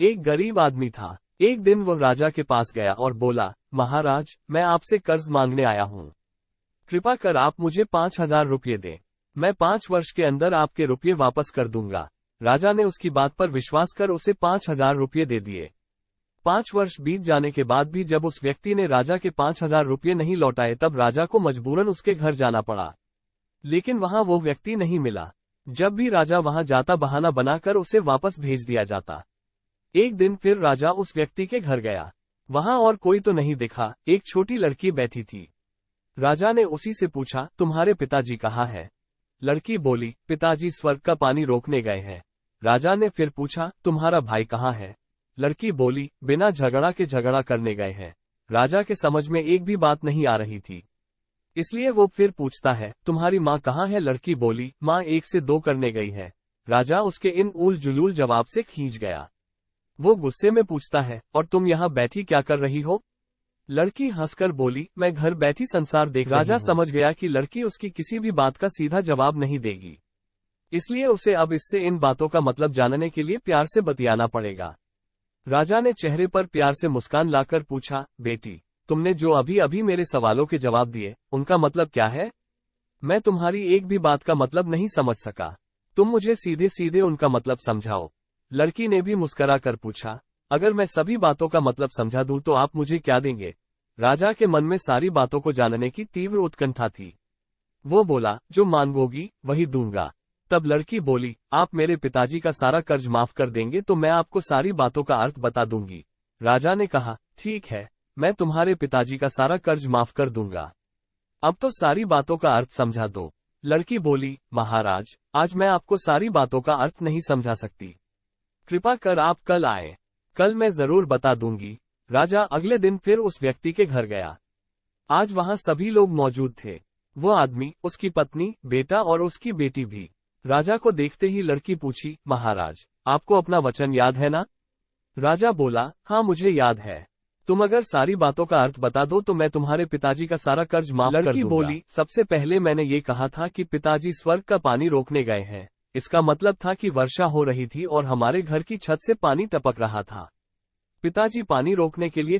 एक गरीब आदमी था। एक दिन वह राजा के पास गया और बोला, महाराज, मैं आपसे कर्ज मांगने आया हूँ। कृपा कर आप मुझे 5,000 रुपये दें। मैं 5 वर्ष के अंदर आपके रुपये वापस कर दूंगा। राजा ने उसकी बात पर विश्वास कर उसे 5,000 रुपये दे दिए। 5 वर्ष बीत जाने के बाद भी जब उस व्यक्ति ने राजा के 5,000 रुपये नहीं लौटाए तब राजा को मजबूरन उसके घर जाना पड़ा। लेकिन वहां वो व्यक्ति नहीं मिला। जब भी राजा वहां जाता बहाना बनाकर उसे वापस भेज दिया जाता। एक दिन फिर राजा उस व्यक्ति के घर गया। वहां और कोई तो नहीं दिखा, एक छोटी लड़की बैठी थी। राजा ने उसी से पूछा, तुम्हारे पिताजी कहाँ हैं? लड़की बोली, पिताजी स्वर्ग का पानी रोकने गए हैं। राजा ने फिर पूछा, तुम्हारा भाई कहाँ है? लड़की बोली, बिना झगड़ा के झगड़ा करने गए हैं। राजा के समझ में एक भी बात नहीं आ रही थी, इसलिए वो फिर पूछता है, तुम्हारी माँ कहाँ है? लड़की बोली, माँ 1 से 2 करने गई है। राजा उसके इन उल जुलूल जवाब से खींच गया। वो गुस्से में पूछता है, और तुम यहाँ बैठी क्या कर रही हो? लड़की हंसकर बोली, मैं घर बैठी संसार देख रही हूं। राजा समझ गया कि लड़की उसकी किसी भी बात का सीधा जवाब नहीं देगी, इसलिए उसे अब इससे इन बातों का मतलब जानने के लिए प्यार से बतियाना पड़ेगा। राजा ने चेहरे पर प्यार से मुस्कान लाकर पूछा, बेटी, तुमने जो अभी अभी मेरे सवालों के जवाब दिए, उनका मतलब क्या है? मैं तुम्हारी एक भी बात का मतलब नहीं समझ सका। तुम मुझे सीधे सीधे उनका मतलब समझाओ। लड़की ने भी मुस्करा कर पूछा, अगर मैं सभी बातों का मतलब समझा दूं तो आप मुझे क्या देंगे? राजा के मन में सारी बातों को जानने की तीव्र उत्कंठा थी। वो बोला, जो मांगोगी वही दूंगा। तब लड़की बोली, आप मेरे पिताजी का सारा कर्ज माफ कर देंगे तो मैं आपको सारी बातों का अर्थ बता दूंगी। राजा ने कहा, ठीक है, मैं तुम्हारे पिताजी का सारा कर्ज माफ कर दूंगा। अब तो सारी बातों का अर्थ समझा दो। लड़की बोली, महाराज, आज मैं आपको सारी बातों का अर्थ नहीं समझा सकती। कृपा कर आप कल आए, कल मैं जरूर बता दूंगी। राजा अगले दिन फिर उस व्यक्ति के घर गया। आज वहां सभी लोग मौजूद थे। वो आदमी, उसकी पत्नी, बेटा और उसकी बेटी भी। राजा को देखते ही लड़की पूछी, महाराज, आपको अपना वचन याद है ना? राजा बोला, हाँ मुझे याद है। तुम अगर सारी बातों का अर्थ बता दो तो मैं तुम्हारे पिताजी का सारा कर्ज माफ कर दूंगा। लड़की बोली, सबसे पहले मैंने ये कहा था कि पिताजी स्वर्ग का पानी रोकने गए हैं। इसका मतलब था कि वर्षा हो रही थी और हमारे घर की छत से पानी टपक रहा था। पिताजी पानी रोकने के लिए